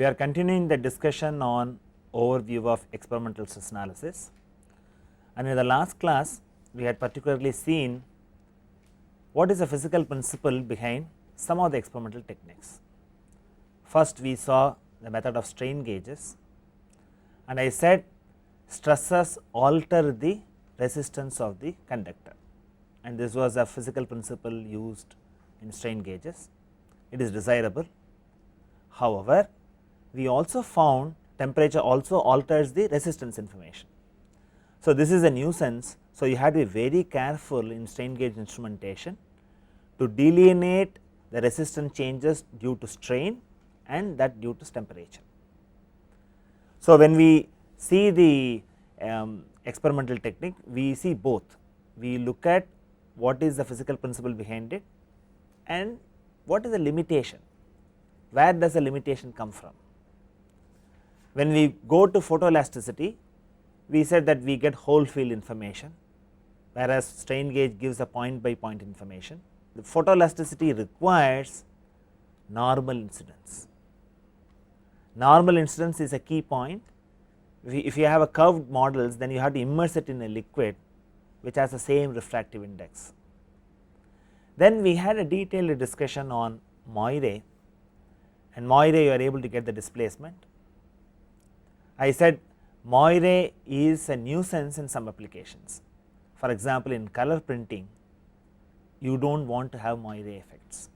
We are continuing the discussion on overview of experimental stress analysis, and in the last class we had particularly seen what is the physical principle behind some of the experimental techniques. First we saw the method of strain gauges, and I said stresses alter the resistance of the conductor, and this was a physical principle used in strain gauges. It is desirable. However, we also found temperature also alters the resistance information. So, this is a nuisance. So, you have to be very careful in strain gauge instrumentation to delineate the resistance changes due to strain and that due to temperature. So, when we see the experimental technique, we see both. We look at what is the physical principle behind it and what is the limitation, where does the limitation come from. When we go to photoelasticity, we said that we get whole field information, whereas strain gauge gives a point by point information. The photoelasticity requires normal incidence. Normal incidence is a key point. If you have a curved models, then you have to immerse it in a liquid which has the same refractive index. Then we had a detailed discussion on Moire, and Moire you are able to get the displacement. I said Moire is a nuisance in some applications. For example, in color printing, you do not want to have Moire effects.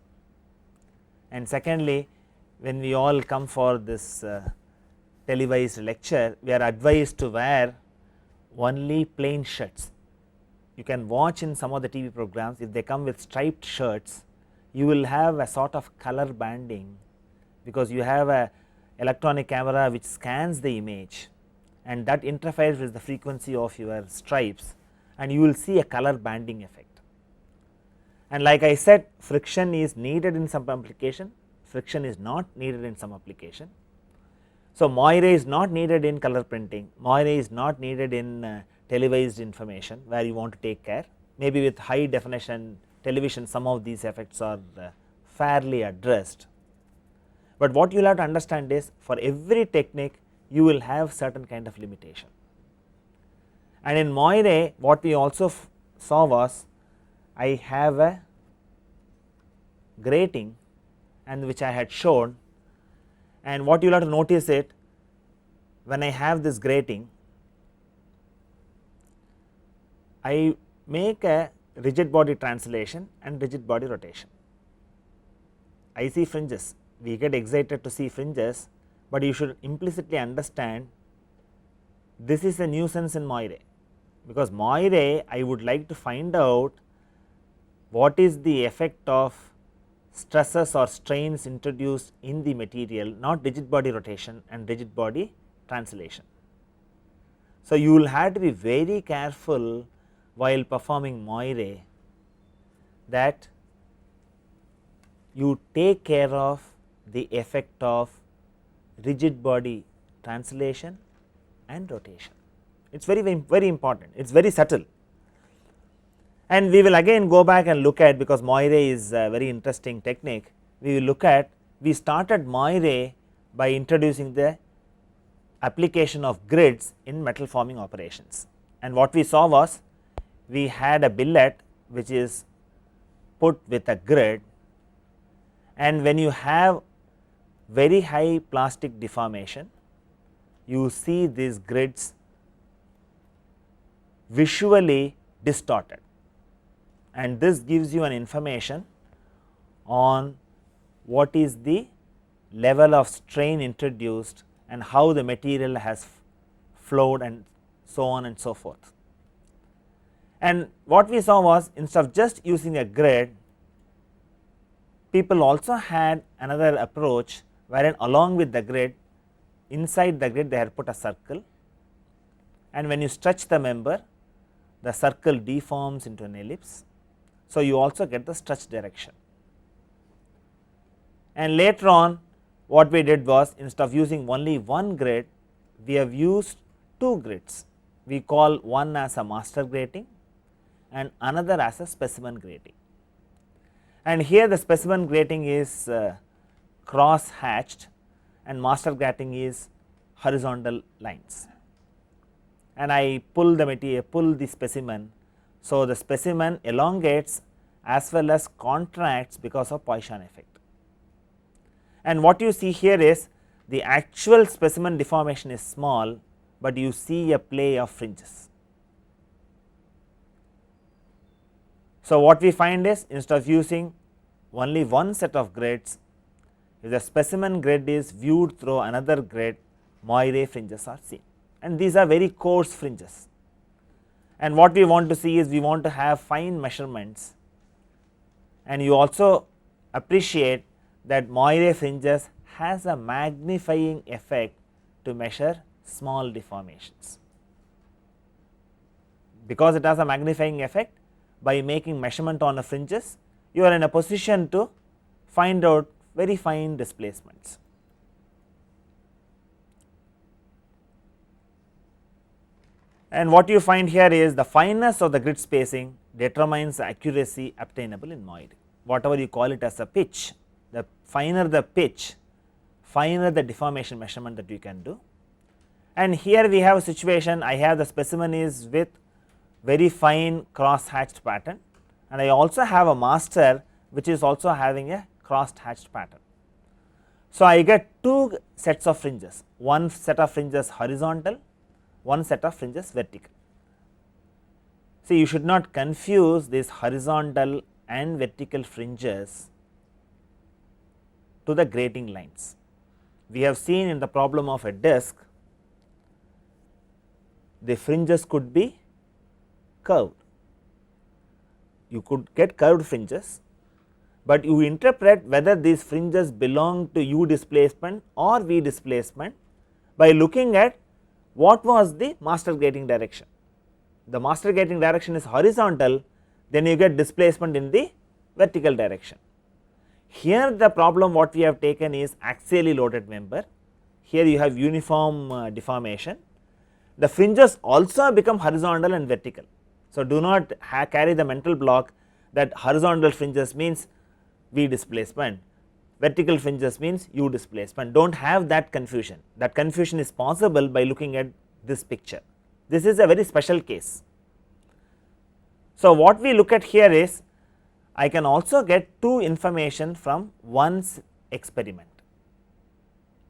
And secondly, when we all come for this televised lecture, we are advised to wear only plain shirts. You can watch in some of the TV programs, if they come with striped shirts, you will have a sort of color banding, because you have a electronic camera which scans the image and that interferes with the frequency of your stripes, and you will see a color banding effect. And like I said, friction is needed in some application, friction is not needed in some application. So, Moire is not needed in color printing, Moire is not needed in televised information where you want to take care. Maybe with high definition television some of these effects are fairly addressed. But what you will have to understand is, for every technique you will have certain kind of limitation. And in Moire what we also saw was, I have a grating and which I had shown, and what you will have to notice it, when I have this grating, I make a rigid body translation and rigid body rotation. I see fringes, we get excited to see fringes, but you should implicitly understand this is a nuisance in Moire, because Moire I would like to find out what is the effect of stresses or strains introduced in the material, not rigid body rotation and rigid body translation. So, you will have to be very careful while performing Moire that you take care of the effect of rigid body translation and rotation. It is very important, it is very subtle, and we will again go back and look at, because Moire is a very interesting technique. We will look at, we started Moire by introducing the application of grids in metal forming operations, and what we saw was, we had a billet which is put with a grid, and when you have very high plastic deformation, you see these grids visually distorted, and this gives you an information on what is the level of strain introduced and how the material has flowed and so on and so forth. And what we saw was, instead of just using a grid, people also had another approach, wherein along with the grid, inside the grid they had put a circle, and when you stretch the member, the circle deforms into an ellipse. So, you also get the stretch direction. And later on what we did was, instead of using only one grid, we have used two grids. We call one as a master grating and another as a specimen grating. And here the specimen grating is cross hatched, and master gratting is horizontal lines, and I pull the material, pull the specimen. So, the specimen elongates as well as contracts because of Poisson effect. And what you see here is the actual specimen deformation is small, but you see a play of fringes. So, what we find is instead of using only one set of grids, if the specimen grid is viewed through another grid, Moiré fringes are seen, and these are very coarse fringes. And what we want to see is we want to have fine measurements, and you also appreciate that Moiré fringes has a magnifying effect to measure small deformations. Because it has a magnifying effect, by making measurement on the fringes, you are in a position to find out very fine displacements. And what you find here is the fineness of the grid spacing determines the accuracy obtainable in Moiré. Whatever you call it as a pitch, the finer the pitch, finer the deformation measurement that you can do. And here we have a situation, I have the specimen is with very fine cross hatched pattern, and I also have a master which is also having a cross hatched pattern. So, I get two sets of fringes, one set of fringes horizontal, one set of fringes vertical. See, you should not confuse these horizontal and vertical fringes to the grating lines. We have seen in the problem of a disc, the fringes could be curved. You could get curved fringes, but you interpret whether these fringes belong to u displacement or v displacement by looking at what was the master grating direction. The master grating direction is horizontal, then you get displacement in the vertical direction. Here the problem what we have taken is axially loaded member. Here you have uniform deformation. The fringes also become horizontal and vertical. So, do not carry the mental block that horizontal fringes means v displacement, vertical fringes means u displacement. Do not have that confusion. That confusion is possible by looking at this picture. This is a very special case. So, what we look at here is I can also get two information from one experiment,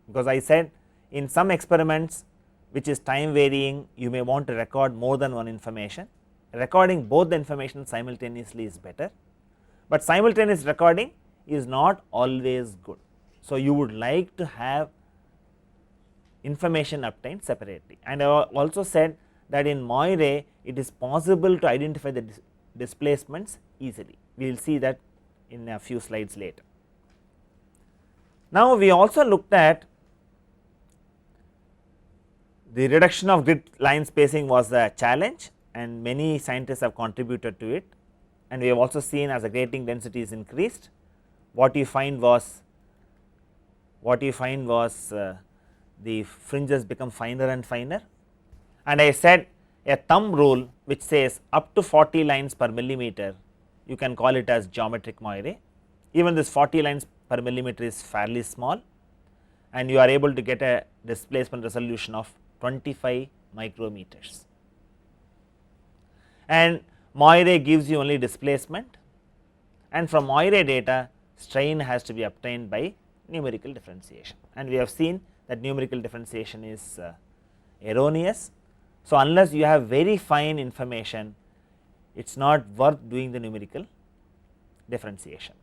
because I said in some experiments which is time varying, you may want to record more than one information. Recording both the information simultaneously is better, but simultaneous recording is not always good. So, you would like to have information obtained separately, and I also said that in Moiré it is possible to identify the displacements easily. We will see that in a few slides later. Now, we also looked at the reduction of grid line spacing was a challenge, and many scientists have contributed to it, and we have also seen as the grating density is increased, what you find was the fringes become finer and finer, and I said a thumb rule which says up to 40 lines per millimeter, you can call it as geometric Moiré. Even this 40 lines per millimeter is fairly small, and you are able to get a displacement resolution of 25 micrometers, and Moiré gives you only displacement, and from Moiré data strain has to be obtained by numerical differentiation, and we have seen that numerical differentiation is erroneous. So, unless you have very fine information, it is not worth doing the numerical differentiation.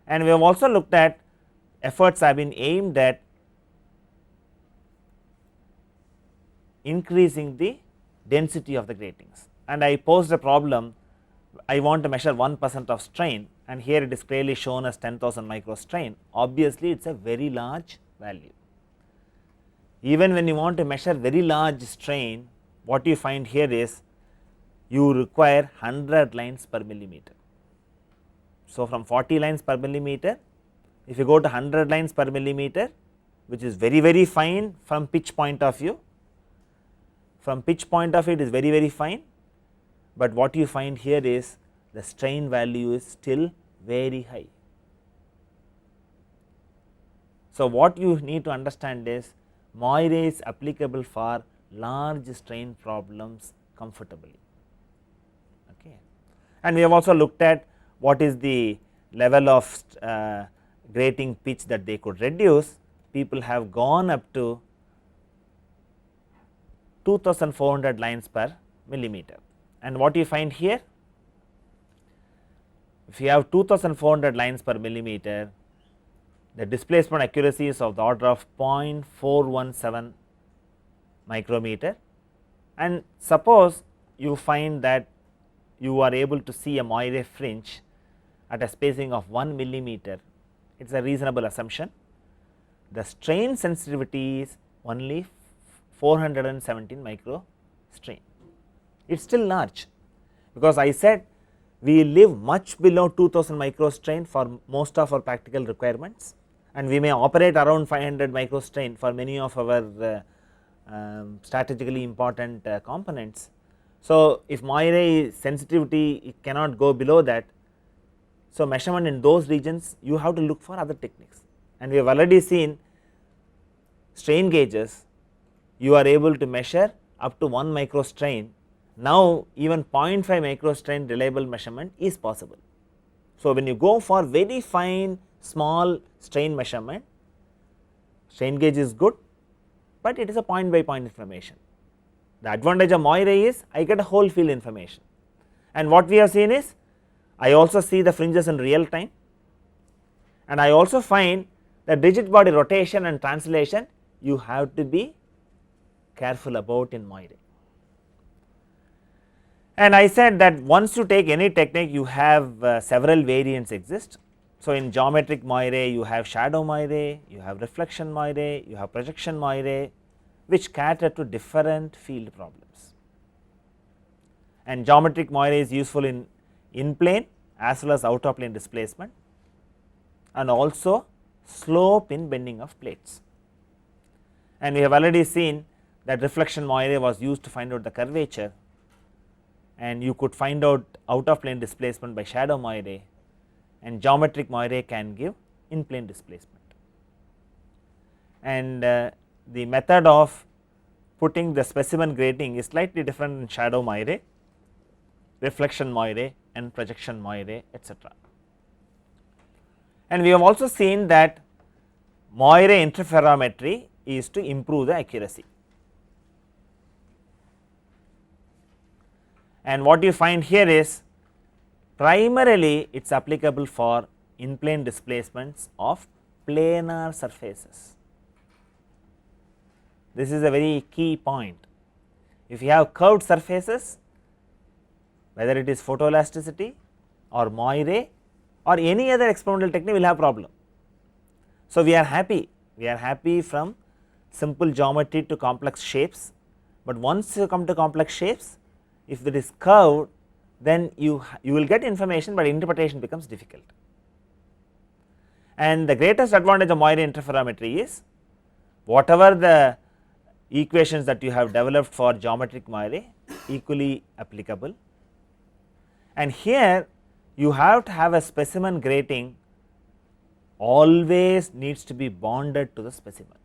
And we have also looked at efforts have been aimed at increasing the density of the gratings, and I posed a problem. I want to measure 1% of strain, and here it is clearly shown as 10,000 micro strain. Obviously, it is a very large value. Even when you want to measure very large strain, what you find here is you require 100 lines per millimeter. So, from 40 lines per millimeter, if you go to 100 lines per millimeter, which is very fine from pitch point of view, from pitch point of view it is very fine, but what you find here is the strain value is still very high. So, what you need to understand is Moiré is applicable for large strain problems comfortably. Okay. And we have also looked at what is the level of grating pitch that they could reduce. People have gone up to 2400 lines per millimeter, and what you find here, if you have 2400 lines per millimeter, the displacement accuracy is of the order of 0.417 micrometer, and suppose you find that you are able to see a Moiré fringe at a spacing of 1 millimeter, it is a reasonable assumption. The strain sensitivity is only 417 micro strain. It is still large, because I said we live much below 2000 micro strain for most of our practical requirements, and we may operate around 500 micro strain for many of our strategically important components. So, if Moiré sensitivity it cannot go below that, so measurement in those regions you have to look for other techniques, and we have already seen strain gauges you are able to measure up to 1 micro strain. Now, even 0.5 micro strain reliable measurement is possible. So, when you go for very fine small strain measurement, strain gauge is good, but it is a point by point information. The advantage of Moiré is I get a whole field information, and what we have seen is I also see the fringes in real time, and I also find that rigid body rotation and translation you have to be careful about in Moiré. And I said that once you take any technique you have several variants exist. So, in geometric Moiré you have shadow Moiré, you have reflection Moiré, you have projection Moiré, which cater to different field problems. And geometric Moiré is useful in plane as well as out of plane displacement, and also slope in bending of plates. And we have already seen that reflection Moiré was used to find out the curvature, and you could find out of plane displacement by shadow Moiré, and geometric Moiré can give in plane displacement. And the method of putting the specimen grating is slightly different in shadow Moiré, reflection Moiré and projection Moiré, etc. And we have also seen that Moiré interferometry is to improve the accuracy. And what you find here is primarily it is applicable for in plane displacements of planar surfaces. This is a very key point. If you have curved surfaces, whether it is photoelasticity or Moiré or any other experimental technique will have problem. So, we are happy from simple geometry to complex shapes, but once you come to complex shapes, if it is curved, then you will get information, but interpretation becomes difficult. And the greatest advantage of Moiré interferometry is whatever the equations that you have developed for geometric Moiré equally applicable, and here you have to have a specimen grating always needs to be bonded to the specimen,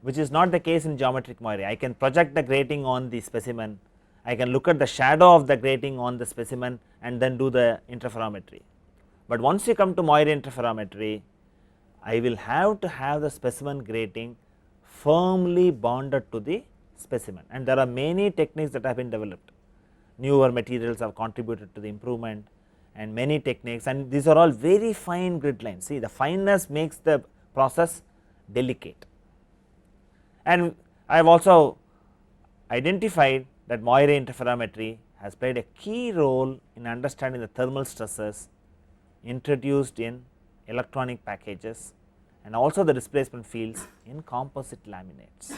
which is not the case in geometric Moiré. I can project the grating on the specimen, I can look at the shadow of the grating on the specimen and then do the interferometry, but once you come to Moiré interferometry, I will have to have the specimen grating firmly bonded to the specimen, and there are many techniques that have been developed. Newer materials have contributed to the improvement, and many techniques, and these are all very fine grid lines. See, the fineness makes the process delicate, and I have also identified that Moiré interferometry has played a key role in understanding the thermal stresses introduced in electronic packages and also the displacement fields in composite laminates,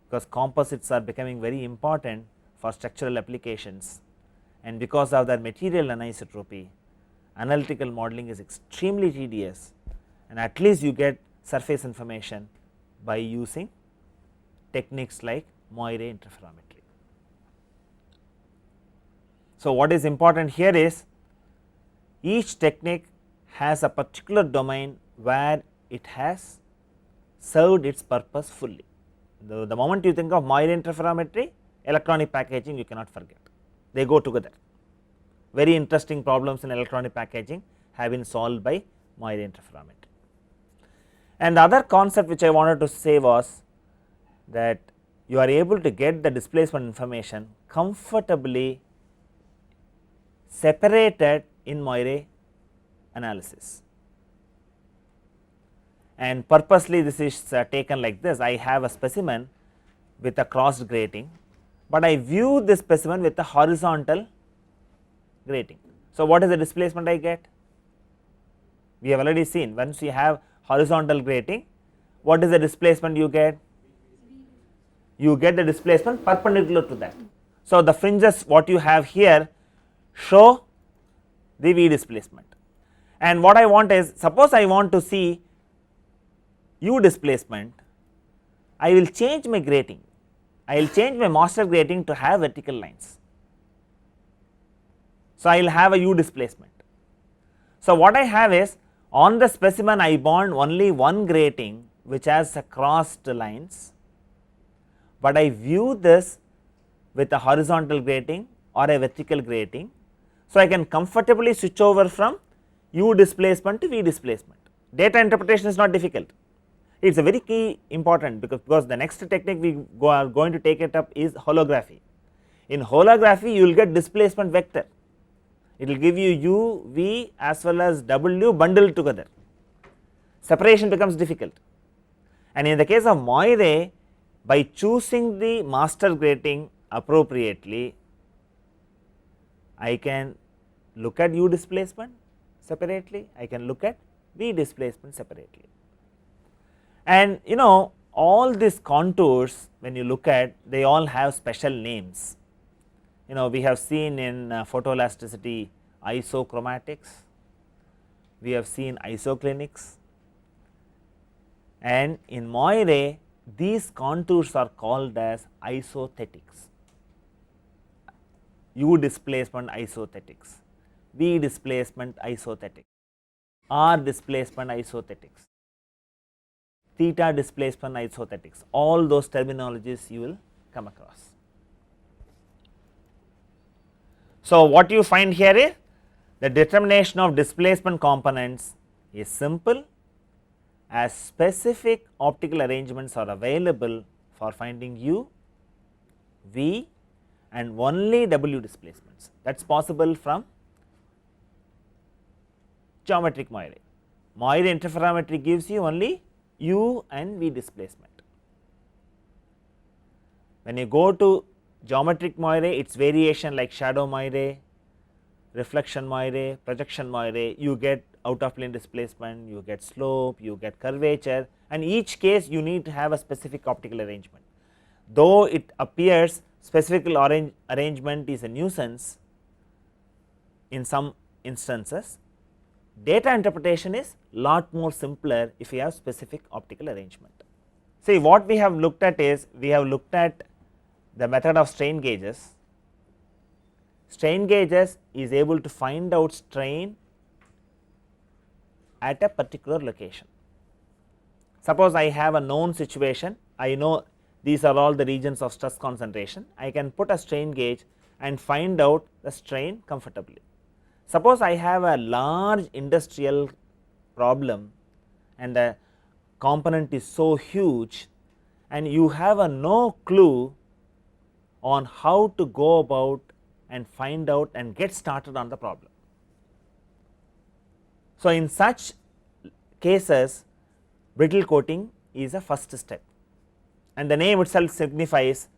because composites are becoming very important for structural applications, and because of their material anisotropy, analytical modeling is extremely tedious, and at least you get surface information by using techniques like Moiré interferometry. So, what is important here is each technique has a particular domain where it has served its purpose fully. The moment you think of Moiré interferometry, electronic packaging you cannot forget, they go together. Very interesting problems in electronic packaging have been solved by Moiré interferometry. And the other concept which I wanted to say was that you are able to get the displacement information comfortably separated in Moiré analysis. And purposely this is taken like this: I have a specimen with a crossed grating, but I view this specimen with a horizontal grating. So, what is the displacement I get? We have already seen, once you have horizontal grating, what is the displacement you get? You get the displacement perpendicular to that. So, the fringes what you have here show the V displacement, and what I want is, suppose I want to see U displacement, I will change my grating, I will change my master grating to have vertical lines. So, I will have a U displacement. So, what I have is, on the specimen I bond only one grating which has a crossed lines, but I view this with a horizontal grating or a vertical grating. So, I can comfortably switch over from U displacement to V displacement. Data interpretation is not difficult, it is a very key important, because the next technique we are going to take it up is holography. In holography you will get displacement vector, it will give you U, V as well as W bundled together, separation becomes difficult. And in the case of Moiré, by choosing the master grating appropriately, I can look at U displacement separately, I can look at V displacement separately. And all these contours, when you look at, they all have special names. We have seen in photoelasticity isochromatics, we have seen isoclinics, and in Moiré these contours are called as isothetics. U displacement isothetics, V displacement isothetics, R displacement isothetics, theta displacement isothetics, all those terminologies you will come across. So, what you find here is the determination of displacement components is simple, as specific optical arrangements are available for finding U, V and only W displacements. That is possible from geometric Moiré. Moiré interferometry gives you only U and V displacement. When you go to geometric Moiré, its variation like shadow Moiré, reflection Moiré, projection Moiré, you get out of plane displacement, you get slope, you get curvature, and each case you need to have a specific optical arrangement. Though it appears specific arrangement is a nuisance in some instances, data interpretation is lot more simpler if you have specific optical arrangement. See, what we have looked at is, we have looked at the method of strain gauges. Strain gauges is able to find out strain at a particular location. Suppose I have a known situation, I know these are all the regions of stress concentration, I can put a strain gauge and find out the strain comfortably. Suppose I have a large industrial problem and the component is so huge and you have a no clue on how to go about and find out and get started on the problem. So, in such cases brittle coating is a first step, and the name itself signifies,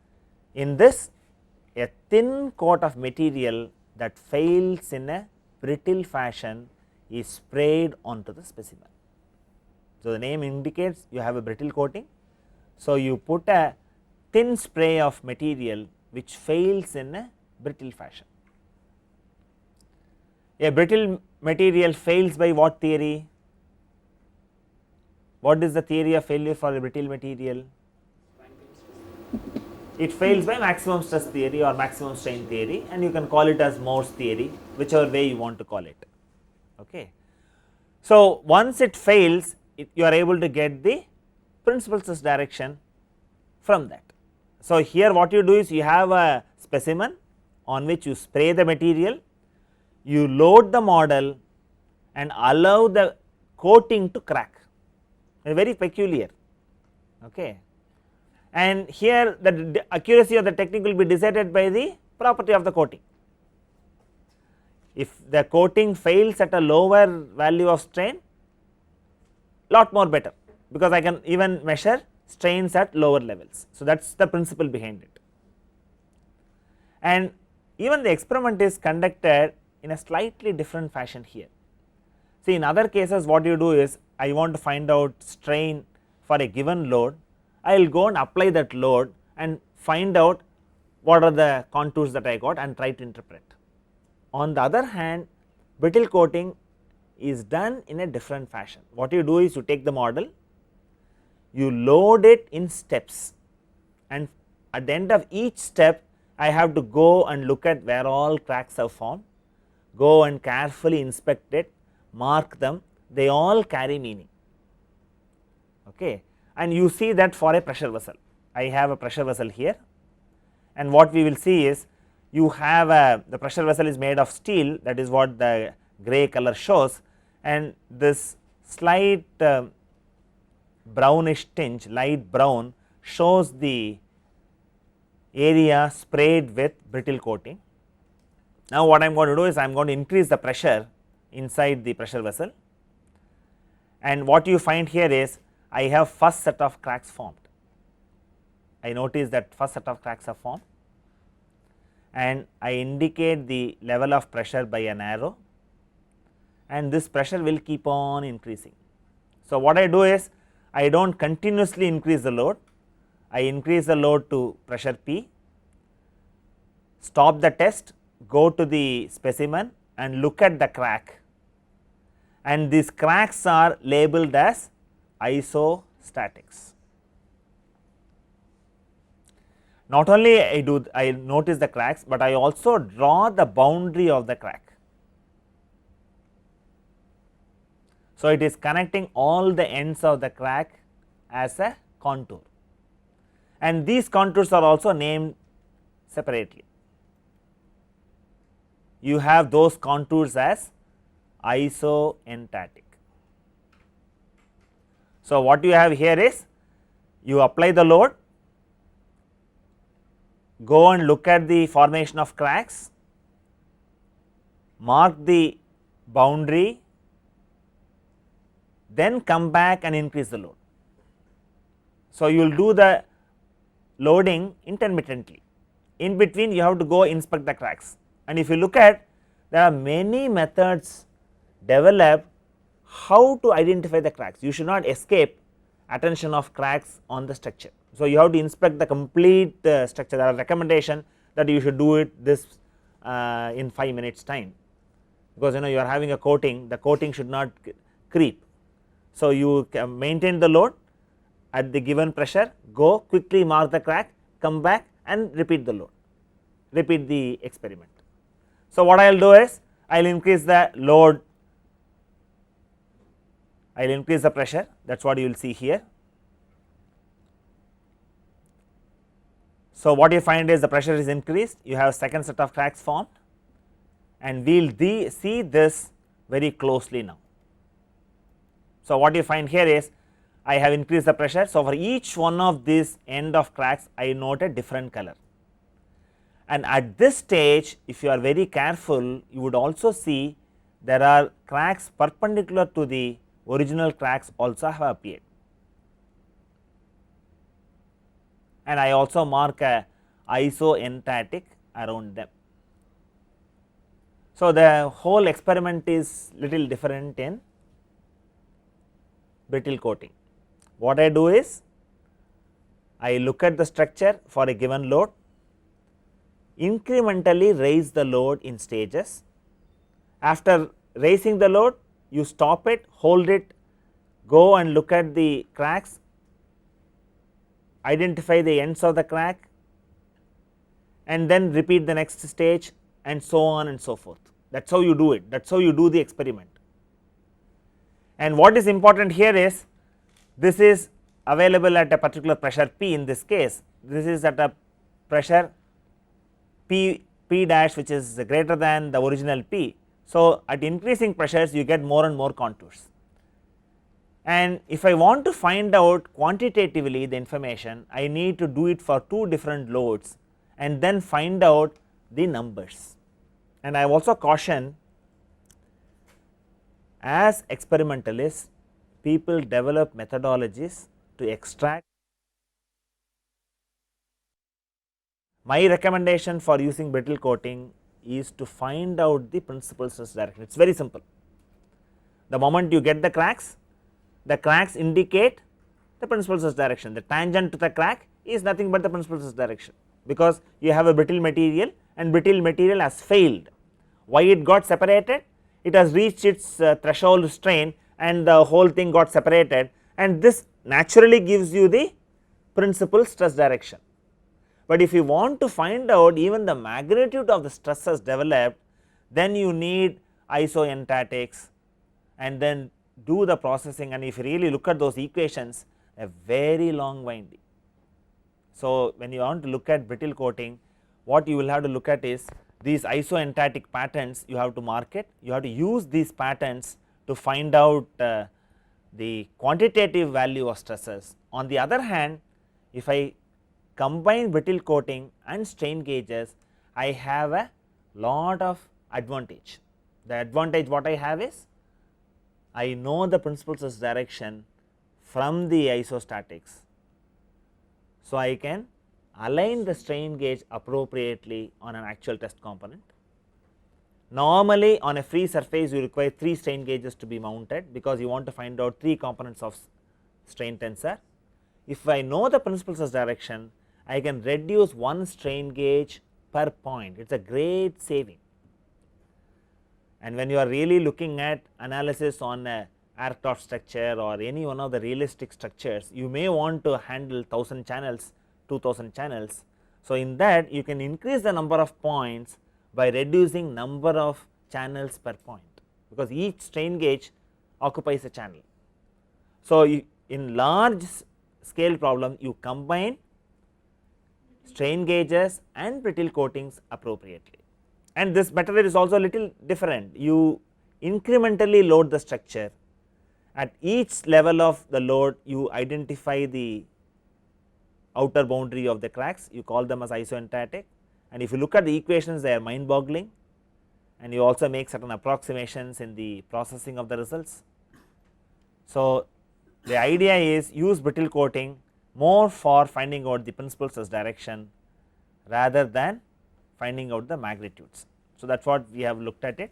in this a thin coat of material that fails in a brittle fashion is sprayed onto the specimen. So, the name indicates you have a brittle coating. So, you put a thin spray of material which fails in a brittle fashion. A brittle material fails by what theory? What is the theory of failure for a brittle material? It fails by maximum stress theory or maximum strain theory, and you can call it as Moore's theory, whichever way you want to call it. Okay. So, once it fails, you are able to get the principal stress direction from that. So, here what you do is you have a specimen on which you spray the material, you load the model and allow the coating to crack, very peculiar. Okay. And here the accuracy of the technique will be decided by the property of the coating. If the coating fails at a lower value of strain, lot more better, because I can even measure strains at lower levels. So, that is the principle behind it. And even the experiment is conducted in a slightly different fashion here. See, in other cases what you do is, I want to find out strain for a given load, I will go and apply that load and find out what are the contours that I got and try to interpret. On the other hand, brittle coating is done in a different fashion. What you do is, you take the model, you load it in steps, and at the end of each step I have to go and look at where all cracks have formed, go and carefully inspect it, mark them, they all carry meaning. Okay. And you see that for a pressure vessel, I have a pressure vessel here, and what we will see is, you have the pressure vessel is made of steel, that is what the grey color shows, and this slight brownish tinge, light brown, shows the area sprayed with brittle coating. Now, what I am going to do is, I am going to increase the pressure inside the pressure vessel, and what you find here is, I have first set of cracks formed. I notice that first set of cracks are formed, and I indicate the level of pressure by an arrow, and this pressure will keep on increasing. So, what I do is, I do not continuously increase the load, I increase the load to pressure P, stop the test, go to the specimen and look at the crack, and these cracks are labeled as isostatics. Not only I notice the cracks, but I also draw the boundary of the crack. So, it is connecting all the ends of the crack as a contour, and these contours are also named separately. You have those contours as isoenstatic. So, what you have here is, you apply the load, go and look at the formation of cracks, mark the boundary, then come back and increase the load. So, you will do the loading intermittently, in between you have to go inspect the cracks, and if you look at, there are many methods developed how to identify the cracks. You should not escape attention of cracks on the structure. So, you have to inspect the complete structure. There are recommendation that you should do it this in 5 minutes time, because you are having a coating, the coating should not creep. So, you maintain the load at the given pressure, go quickly mark the crack, come back and repeat the load, repeat the experiment. So, what I will do is, I will increase the load, I will increase the pressure, that is what you will see here. So, what you find is the pressure is increased, you have second set of cracks formed, and we will see this very closely now. So, what you find here is, I have increased the pressure. So, for each one of these end of cracks I note a different color, and at this stage if you are very careful, you would also see there are cracks perpendicular to the original cracks also have appeared, and I also mark a isoenstatic around them. So, the whole experiment is little different in brittle coating. What I do is, I look at the structure for a given load, incrementally raise the load in stages. After raising the load, you stop it, hold it, go and look at the cracks, identify the ends of the crack, and then repeat the next stage, and so on and so forth. That is how you do it, that is how you do the experiment. And what is important here is this is available at a particular pressure P. In this case, this is at a pressure P dash, which is greater than the original P. So, at increasing pressures you get more and more contours, and if I want to find out quantitatively the information, I need to do it for two different loads and then find out the numbers. And I have also cautioned, as experimentalists, people develop methodologies to extract. My recommendation for using brittle coating is to find out the principal stress direction. It is very simple. The moment you get the cracks indicate the principal stress direction. The tangent to the crack is nothing but the principal stress direction, because you have a brittle material and brittle material has failed. Why it got separated? It has reached its threshold strain and the whole thing got separated, and this naturally gives you the principal stress direction. But if you want to find out even the magnitude of the stresses developed, then you need isoentatics and then do the processing, and if you really look at those equations, a very long winding. So, when you want to look at brittle coating, what you will have to look at is these isoentatic patterns. You have to mark it, you have to use these patterns to find out the quantitative value of stresses. On the other hand, if I combine brittle coating and strain gauges, I have a lot of advantage. The advantage what I have is, I know the principal stress direction from the isostatics. So, I can align the strain gauge appropriately on an actual test component. Normally on a free surface you require 3 strain gauges to be mounted, because you want to find out 3 components of strain tensor. If I know the principal stress direction, I can reduce 1 strain gauge per point. It is a great saving. And when you are really looking at analysis on a aircraft structure or any one of the realistic structures, you may want to handle 1000 channels, 2000 channels. So, in that you can increase the number of points by reducing number of channels per point, because each strain gauge occupies a channel. So, in large scale problem you combine strain gauges and brittle coatings appropriately. And this material is also a little different. You incrementally load the structure. At each level of the load you identify the outer boundary of the cracks, you call them as isoentatic, and if you look at the equations, they are mind boggling, and you also make certain approximations in the processing of the results. So, the idea is use brittle coating more for finding out the principal stress direction rather than finding out the magnitudes. So, that is what we have looked at it.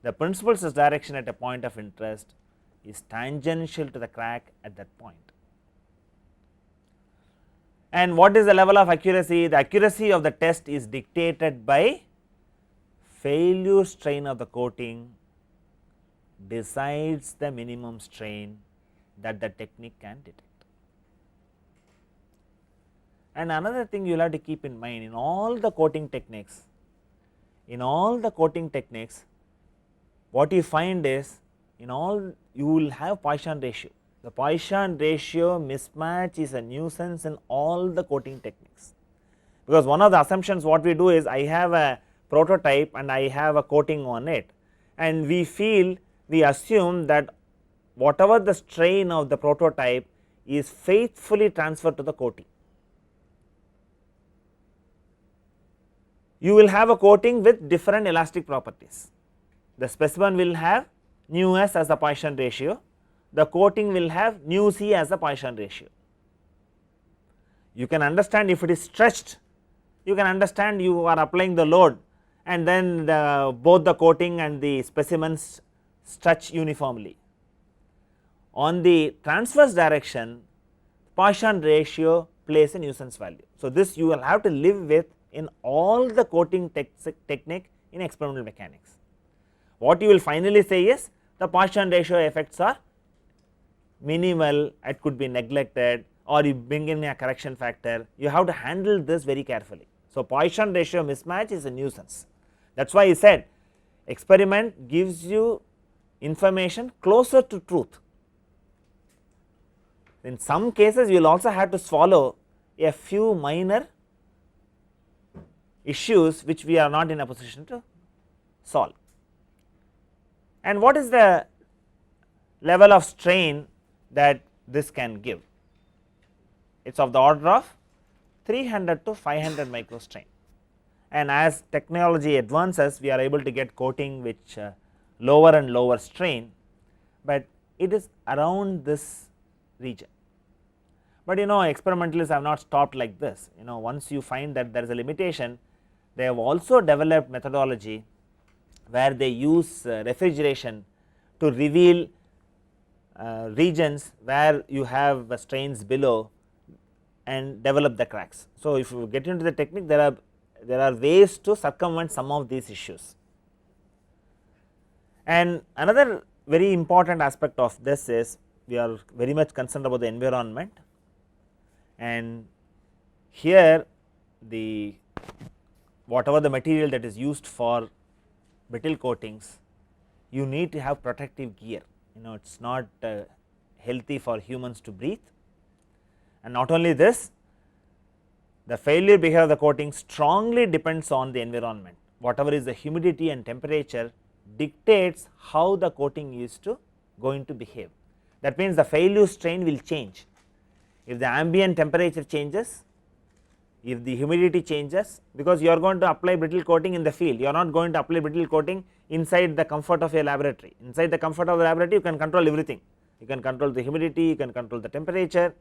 The principal stress direction at a point of interest is tangential to the crack at that point. And what is the level of accuracy? The accuracy of the test is dictated by failure strain of the coating decides the minimum strain that the technique can detect. And another thing you will have to keep in mind, in all the coating techniques, what you find is, in all you will have Poisson ratio. The Poisson ratio mismatch is a nuisance in all the coating techniques, because one of the assumptions what we do is, I have a prototype and I have a coating on it, and we assume that whatever the strain of the prototype is faithfully transferred to the coating. You will have a coating with different elastic properties. The specimen will have nu s as the Poisson ratio, the coating will have nu c as the Poisson ratio. You can understand if it is stretched, you can understand you are applying the load, and then both the coating and the specimens stretch uniformly. On the transverse direction, Poisson ratio plays a nuisance value. So, this you will have to live with in all the coating technique in experimental mechanics. What you will finally say is, the Poisson ratio effects are minimal, it could be neglected, or you bring in a correction factor. You have to handle this very carefully. So, Poisson ratio mismatch is a nuisance. That is why he said experiment gives you information closer to truth. In some cases you will also have to swallow a few minor issues which we are not in a position to solve. And what is the level of strain that this can give? It is of the order of 300 to 500 micro strain, and as technology advances we are able to get coating which lower and lower strain, but it is around this region. But experimentalists have not stopped like this. Once you find that there is a limitation, they have also developed methodology where they use refrigeration to reveal regions where you have strains below and develop the cracks. So, if you get into the technique, there are ways to circumvent some of these issues. And another very important aspect of this is we are very much concerned about the environment, and here the whatever the material that is used for brittle coatings, you need to have protective gear. It is not healthy for humans to breathe, and not only this, the failure behavior of the coating strongly depends on the environment. Whatever is the humidity and temperature dictates how the coating is going to behave. That means the failure strain will change. If the ambient temperature changes, if the humidity changes, because you are going to apply brittle coating in the field, you are not going to apply brittle coating inside the comfort of a laboratory. Inside the comfort of the laboratory, you can control everything. You can control the humidity, you can control the temperature,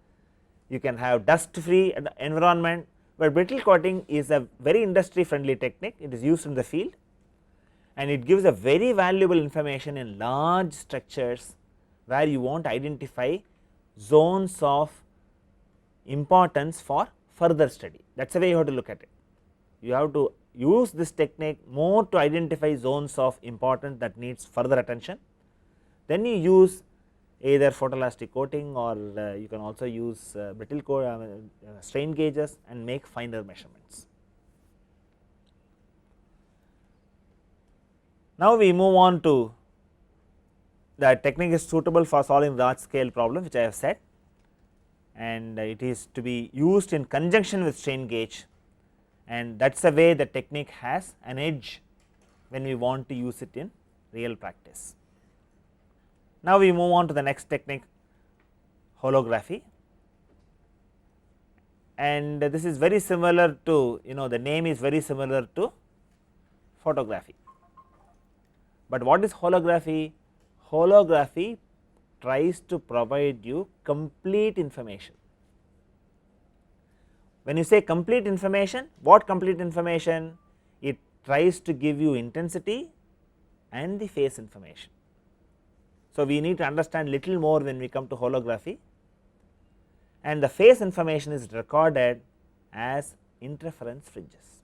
you can have dust free environment, but brittle coating is a very industry friendly technique. It is used in the field and it gives a very valuable information in large structures where you want to identify zones of importance for further study. That is the way you have to look at it. You have to use this technique more to identify zones of importance that needs further attention. Then you use either photoelastic coating, or you can also use brittle strain gauges and make finer measurements. Now we move on to the technique is suitable for solving large scale problem, which I have said, and it is to be used in conjunction with strain gauge, and that is the way the technique has an edge when we want to use it in real practice. Now we move on to the next technique, holography, and this is very similar to, the name is very similar to photography. But what is holography? Holography tries to provide you complete information. When you say complete information, what complete information? It tries to give you intensity and the phase information. So, we need to understand little more when we come to holography, and the phase information is recorded as interference fringes.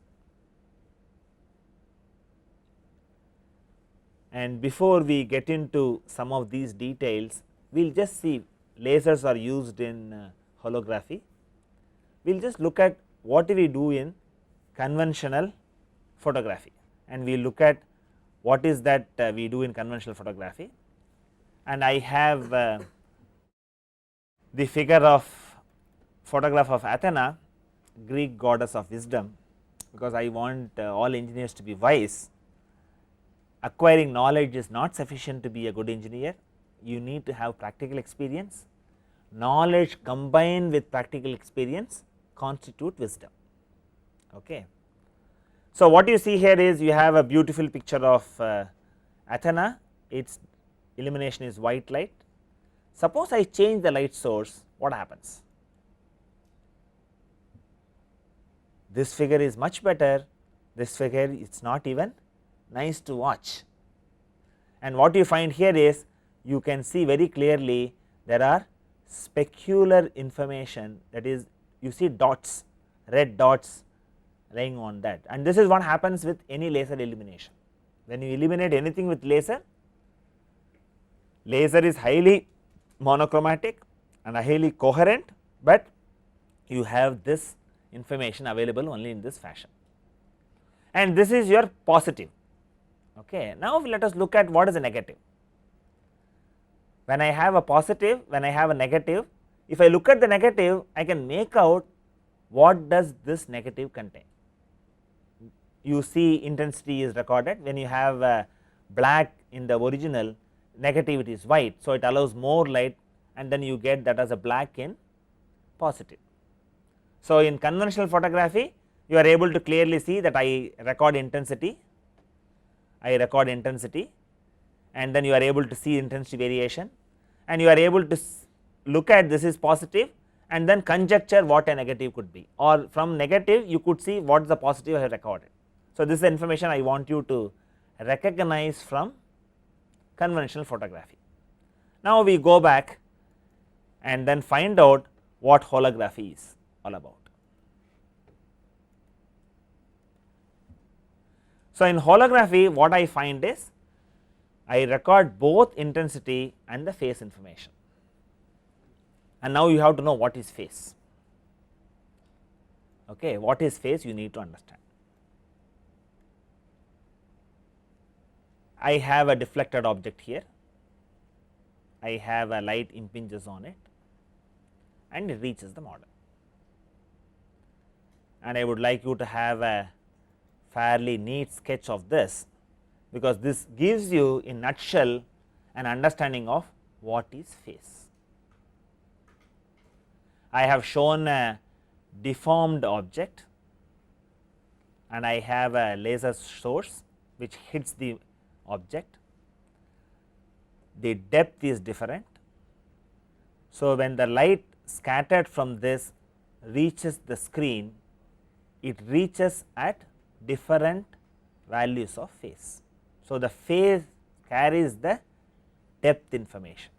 And before we get into some of these details, we will just see lasers are used in holography. We will just look at what we do in conventional photography, and we will look at what is that we do in conventional photography. And I have the figure of photograph of Athena, Greek goddess of wisdom, because I want all engineers to be wise. Acquiring knowledge is not sufficient to be a good engineer. You need to have practical experience. Knowledge combined with practical experience constitute wisdom. Okay. So, what you see here is you have a beautiful picture of Athena. Its illumination is white light. Suppose I change the light source, what happens? This figure is much better, this figure is not even nice to watch. And what you find here is you can see very clearly there are specular information, that is, you see dots, red dots laying on that, and this is what happens with any laser illumination. When you illuminate anything with laser, laser is highly monochromatic and highly coherent, but you have this information available only in this fashion, and this is your positive. Okay. Now, let us look at what is a negative. when I have a positive, when I have a negative, if I look at the negative, I can make out what does this negative contain. You see intensity is recorded, when you have black in the original, negativity is white. So, it allows more light and then you get that as a black in positive. So, in conventional photography you are able to clearly see that I record intensity, and then you are able to see intensity variation, and you are able to look at this is positive and then conjecture what a negative could be, or from negative you could see what is the positive I have recorded. So, this is the information I want you to recognize from conventional photography. Now, we go back and then find out what holography is all about. So, in holography what I find is I record both intensity and the phase information, and now you have to know what is phase. Okay, what is phase you need to understand. I have a deflected object here, I have a light impinges on it and it reaches the model, and I would like you to have a fairly neat sketch of this, because this gives you in nutshell an understanding of what is phase. I have shown a deformed object and I have a laser source which hits the object, the depth is different. So, when the light scattered from this reaches the screen, it reaches at different values of phase. So, the phase carries the depth information.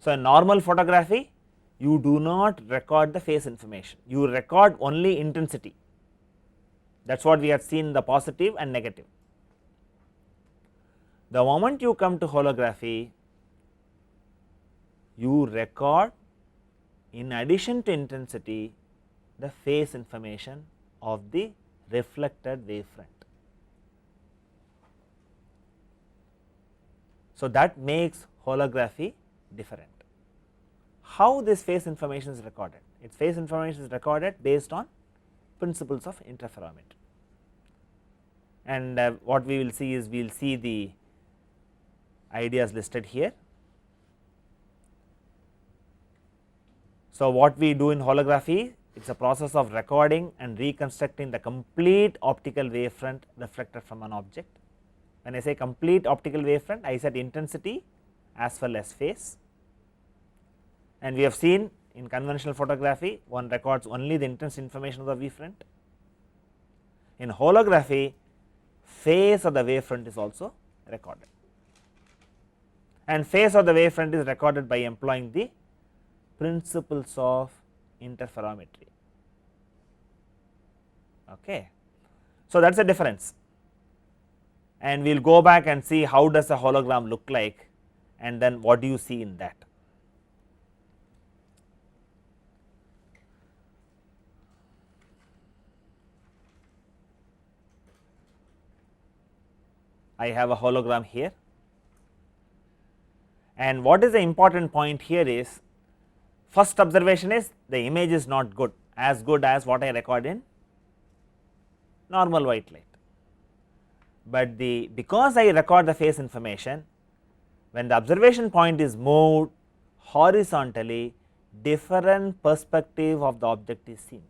So, in normal photography you do not record the phase information, you record only intensity. That is what we have seen, the positive and negative. The moment you come to holography, you record in addition to intensity the phase information of the reflected wavefront. So, that makes holography different. How this phase information is recorded? Its phase information is recorded based on principles of interferometry, and what we will see is we will see the ideas listed here. So, what we do in holography, it is a process of recording and reconstructing the complete optical wavefront reflected from an object. When I say complete optical wavefront, I said intensity as well as phase, and we have seen in conventional photography one records only the intense information of the wavefront. In holography, phase of the wavefront is also recorded, and phase of the wavefront is recorded by employing the principles of interferometry. Okay. So, that is a difference, and we will go back and see how does a hologram look like, and then what do you see in that. I have a hologram here, and what is the important point here is, first observation is the image is not good as what I record in normal white light, but because I record the phase information, when the observation point is moved horizontally, different perspective of the object is seen.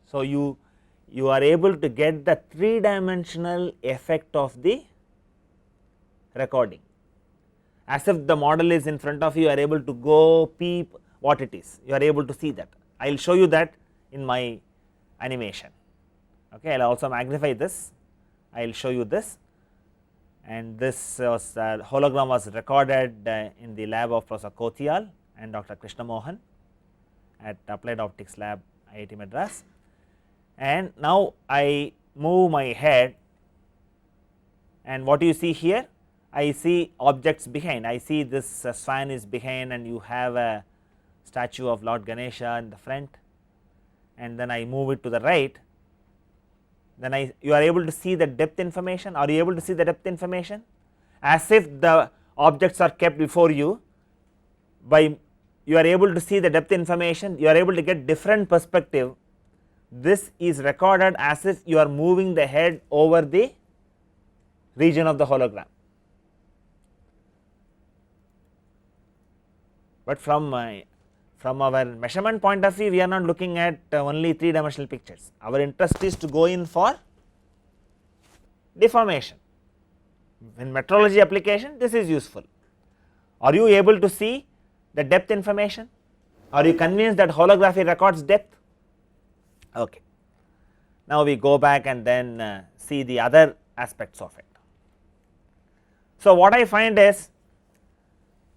So, you are able to get the 3-dimensional effect of the recording, as if the model is in front of you, are able to go peep what it is, you are able to see that. I will show you that in my animation. Okay, I will also magnify this, I will show you this, and this was hologram was recorded in the lab of Professor Kothiyal and Dr. Krishna Mohan at Applied Optics Lab, IIT Madras. And now I move my head, and what you see here, I see objects behind, I see this swan is behind, and you have a statue of Lord Ganesha in the front, and then I move it to the right, then you are able to see the depth information. Are you able to see the depth information? As if the objects are kept before you, by you are able to see the depth information, you are able to get different perspective. This is recorded as if you are moving the head over the region of the hologram. But from our measurement point of view, we are not looking at only 3 dimensional pictures. Our interest is to go in for deformation. In metrology application, this is useful. Are you able to see the depth information? Are you convinced that holography records depth? Okay. Now we go back and then see the other aspects of it. So what I find is,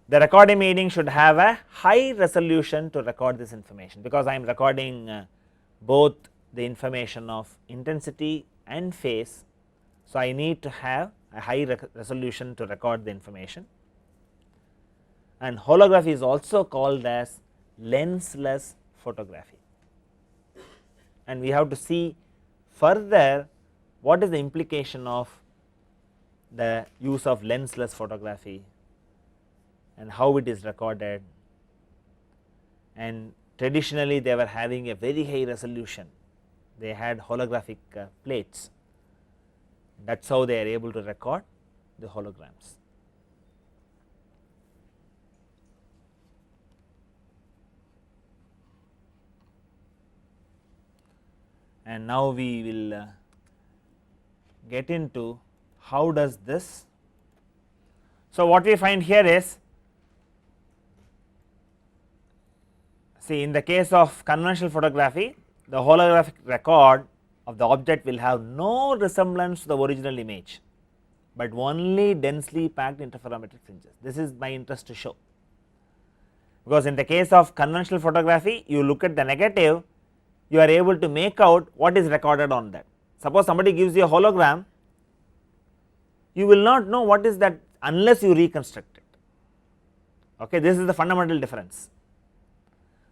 the recording medium should have a high resolution to record this information, because I am recording both the information of intensity and phase. So I need to have a high resolution to record the information, and holography is also called as lensless photography. And we have to see further what is the implication of the use of lensless photography and how it is recorded. And traditionally they were having a very high resolution, they had holographic plates, that is how they are able to record the holograms. And now we will get into how does this. So what we find here is, see, in the case of conventional photography, the holographic record of the object will have no resemblance to the original image, but only densely packed interferometric fringes. This is my interest to show, because in the case of conventional photography, you look at the negative, you are able to make out what is recorded on that. Suppose somebody gives you a hologram, you will not know what is that unless you reconstruct it. Okay, this is the fundamental difference.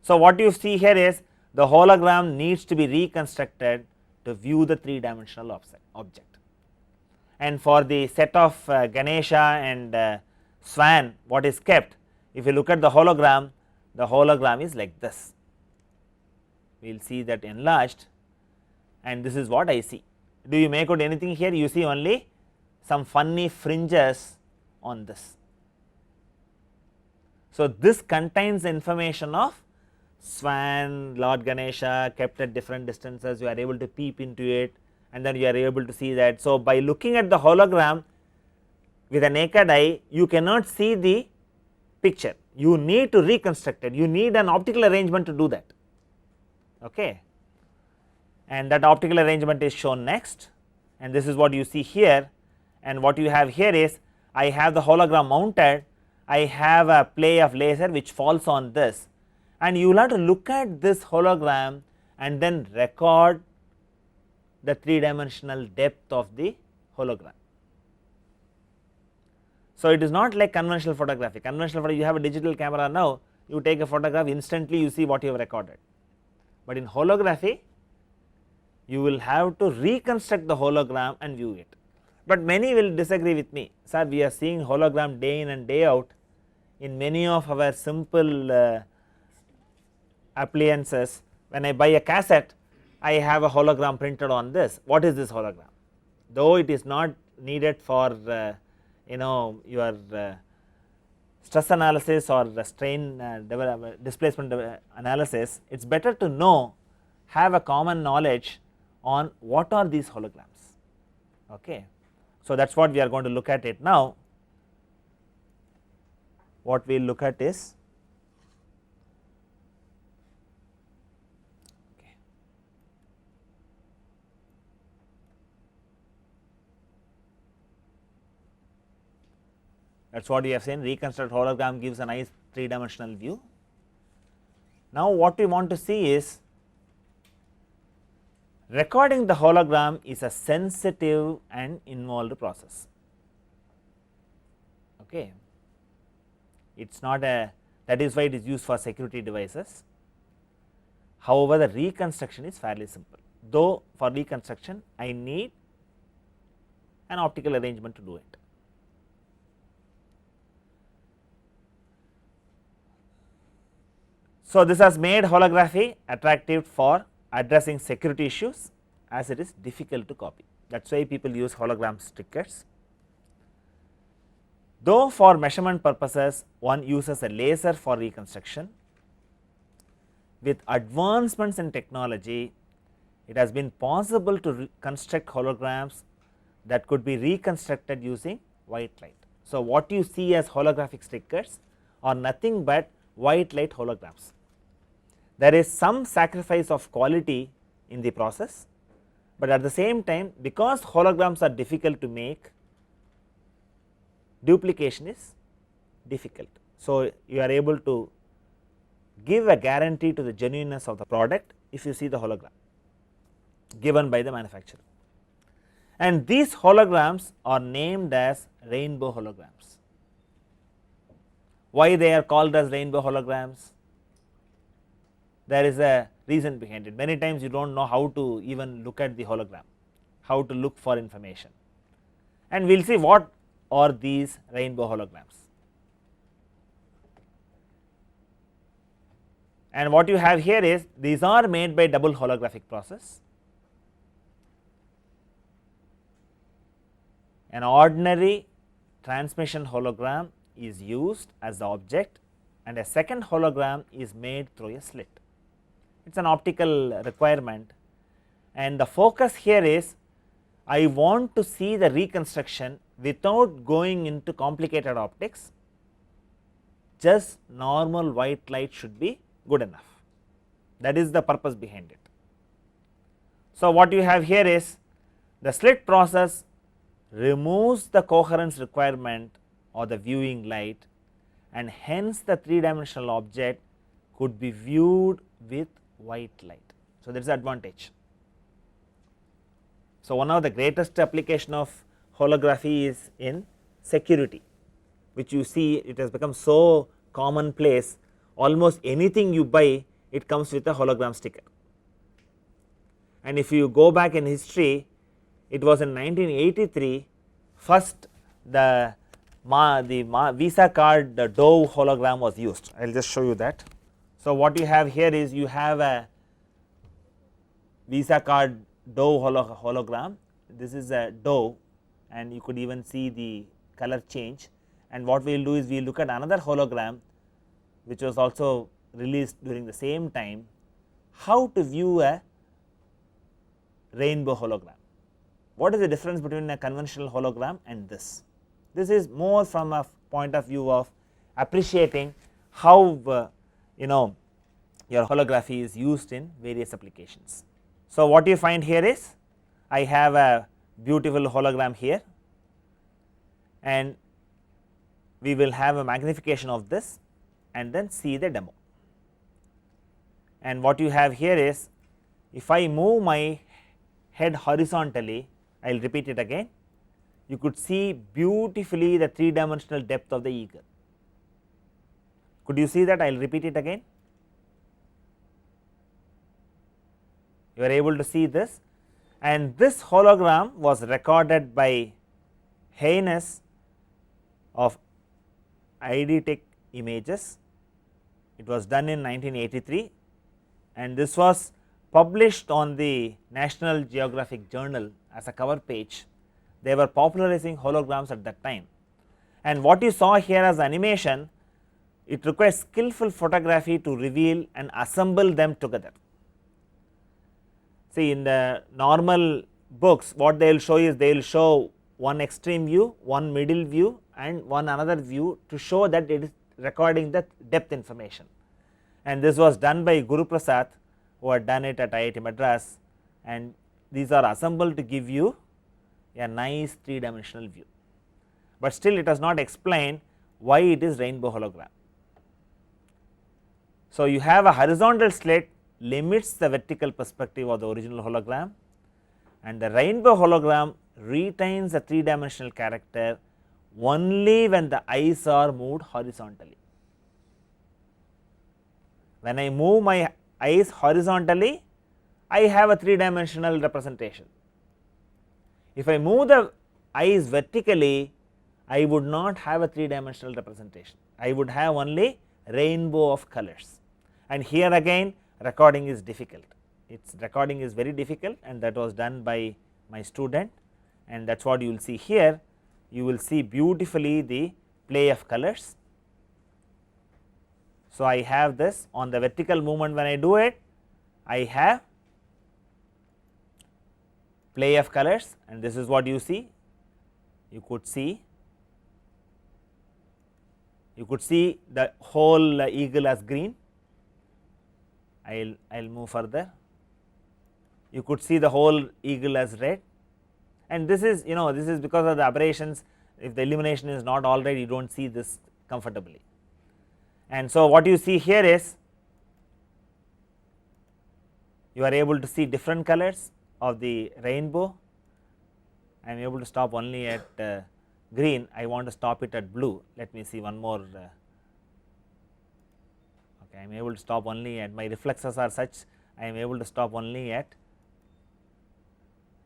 So what you see here is, the hologram needs to be reconstructed to view the 3 dimensional object. And for the set of Ganesha and Swan, what is kept, if you look at the hologram is like this. We will see that enlarged, and this is what I see. Do you make out anything here? You see only some funny fringes on this. So this contains information of Swan, Lord Ganesha kept at different distances, you are able to peep into it, and then you are able to see that. So by looking at the hologram with a naked eye, you cannot see the picture, you need to reconstruct it, you need an optical arrangement to do that. Okay. And that optical arrangement is shown next, and this is what you see here. And what you have here is, I have the hologram mounted, I have a play of laser which falls on this, and you will have to look at this hologram and then record the 3 dimensional depth of the hologram. So it is not like conventional photography. Conventional photography, you have a digital camera now, you take a photograph, instantly you see what you have recorded. But in holography, you will have to reconstruct the hologram and view it. But many will disagree with me, sir, we are seeing hologram day in and day out in many of our simple appliances. When I buy a cassette, I have a hologram printed on this. What is this hologram? Though it is not needed for your stress analysis or the strain displacement analysis, it is better to know, have a common knowledge on what are these holograms. Okay. So that is what we are going to look at it now. What we will look at is, that is what we have seen, reconstruct hologram gives a nice 3 dimensional view. Now what we want to see is, recording the hologram is a sensitive and involved process. Okay. It is not a, that is why it is used for security devices. However, the reconstruction is fairly simple. though for reconstruction I need an optical arrangement to do it. So, this has made holography attractive for addressing security issues, as it is difficult to copy. That is why people use hologram stickers. Though for measurement purposes one uses a laser for reconstruction, with advancements in technology it has been possible to construct holograms that could be reconstructed using white light. So, what you see as holographic stickers are nothing but white light holograms. There is some sacrifice of quality in the process, but at the same time, because holograms are difficult to make, duplication is difficult. So, you are able to give a guarantee to the genuineness of the product if you see the hologram given by the manufacturer. And these holograms are named as rainbow holograms. Why they are called as rainbow holograms? There is a reason behind it. Many times you do not know how to even look at the hologram, how to look for information, and we will see what are these rainbow holograms. And what you have here is these are made by double holographic process. An ordinary transmission hologram is used as the object, and a second hologram is made through a slit. It is an optical requirement, and the focus here is I want to see the reconstruction without going into complicated optics, just normal white light should be good enough. That is the purpose behind it. So, what you have here is the slit process removes the coherence requirement or the viewing light, and hence the 3-dimensional object could be viewed with white light. So, that is the advantage. So, one of the greatest application of holography is in security, which you see it has become so commonplace. Almost anything you buy, it comes with a hologram sticker. And if you go back in history, it was in 1983 first the Visa card, the Dove hologram was used. I will just show you that. So, what you have here is you have a Visa card Dove hologram. This is a Dove, and you could even see the color change. And what we will do is we will look at another hologram which was also released during the same time, how to view a rainbow hologram. What is the difference between a conventional hologram and this? This is more from a point of view of appreciating how your holography is used in various applications. So, what you find here is I have a beautiful hologram here, and we will have a magnification of this and then see the demo. And what you have here is, if I move my head horizontally, I will repeat it again, you could see beautifully the 3-dimensional depth of the eagle. Could you see that? I will repeat it again. You are able to see this, and this hologram was recorded by Haynes of ID Tech Images. It was done in 1983, and this was published on the National Geographic Journal as a cover page. They were popularizing holograms at that time, and what you saw here as animation, it requires skillful photography to reveal and assemble them together. See, in the normal books, what they will show is they will show one extreme view, one middle view, and one another view to show that it is recording the depth information. And this was done by Guru Prasad, who had done it at IIT Madras, and these are assembled to give you a nice 3-dimensional view, but still it does not explain why it is rainbow hologram. So, you have a horizontal slit limits the vertical perspective of the original hologram, and the rainbow hologram retains the 3-dimensional character only when the eyes are moved horizontally. When I move my eyes horizontally, I have a 3 dimensional representation. If I move the eyes vertically, I would not have a 3 dimensional representation, I would have only rainbow of colors, and here again recording is difficult. Its recording is very difficult, and that was done by my student, and that is what you will see here. You will see beautifully the play of colors. So, I have this on the vertical movement. When I do it, I have play of colors, and this is what you see. You could see the whole eagle as green. I will move further. You could see the whole eagle as red, and this is this is because of the aberrations. If the illumination is not all right, you do not see this comfortably. And so, what you see here is you are able to see different colors of the rainbow. I am able to stop only at green. I want to stop it at blue. Let me see one more. Okay, I am able to stop only at, my reflexes are such, I am able to stop only at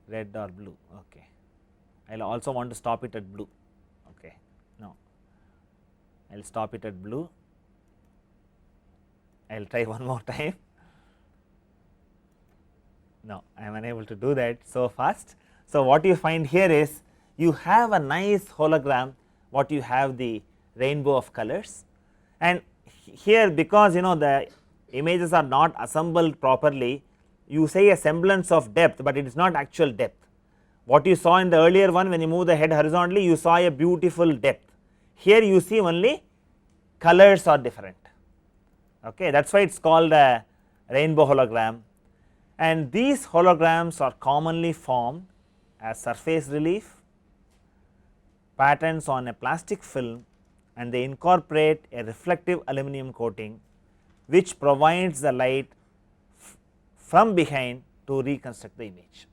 red or blue. Okay, I will also want to stop it at blue. Okay, no, I will stop it at blue. I will try one more time. No, I am unable to do that so fast. So, what you find here is you have a nice hologram, what you have the rainbow of colors, and here because the images are not assembled properly, you say a semblance of depth, but it is not actual depth. What you saw in the earlier one, when you move the head horizontally, you saw a beautiful depth. Here you see only colors are different. Okay, that is why it is called a rainbow hologram, and these holograms are commonly formed as surface relief patterns on a plastic film, and they incorporate a reflective aluminum coating which provides the light from behind to reconstruct the image.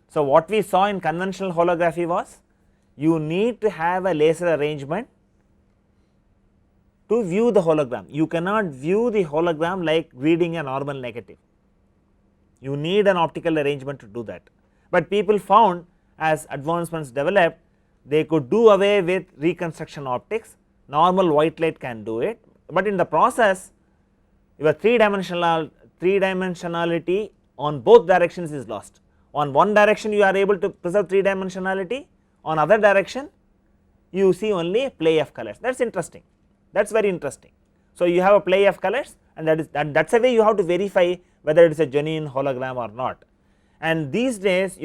So, what we saw in conventional holography was you need to have a laser arrangement to view the hologram. You cannot view the hologram like reading a normal negative, you need an optical arrangement to do that, but people found as advancements developed, they could do away with reconstruction optics. Normal white light can do it, but in the process your 3 dimensionality on both directions is lost. On one direction you are able to preserve 3 dimensionality, on other direction you see only a play of colors. That is interesting, that is very interesting. So, you have a play of colors, and that is a way you have to verify whether it is a genuine hologram or not. And these days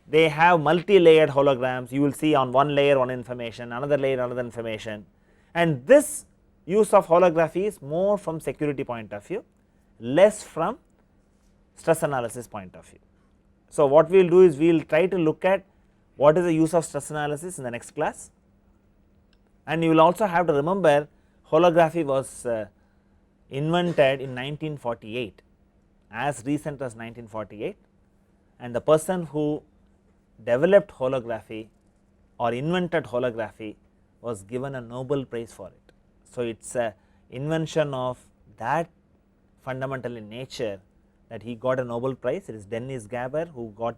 they have multi-layered holograms. You will see on one layer one information, another layer another information, and this use of holography is more from security point of view, less from stress analysis point of view. So, what we will do is we will try to look at what is the use of stress analysis in the next class, and you will also have to remember holography was invented in 1948, as recent as 1948, and the person who developed holography or invented holography was given a Nobel Prize for it. So, it is a invention of that fundamental in nature that he got a Nobel Prize. It is Dennis Gabor who got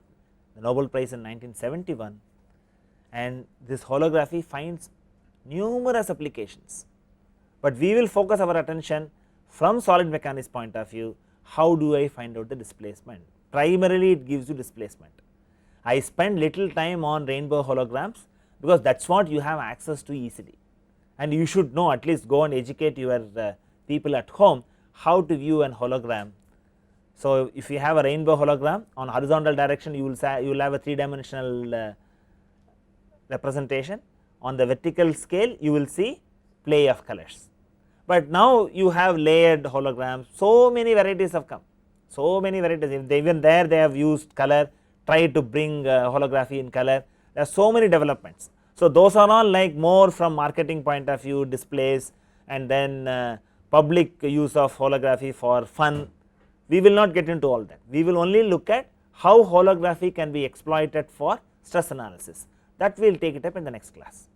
the Nobel Prize in 1971, and this holography finds numerous applications, but we will focus our attention from solid mechanics point of view. How do I find out the displacement? Primarily it gives you displacement. I spend little time on rainbow holograms because that is what you have access to easily, and you should know, at least go and educate your people at home how to view an hologram. So, if you have a rainbow hologram on horizontal direction, you will have a 3 dimensional representation. On the vertical scale you will see play of colors, but now you have layered holograms. So many varieties have come, so many varieties. Even there they have used color, try to bring holography in color. There are so many developments. So, those are all like more from marketing point of view, displays, and then public use of holography for fun. We will not get into all that. We will only look at how holography can be exploited for stress analysis. That we will take it up in the next class.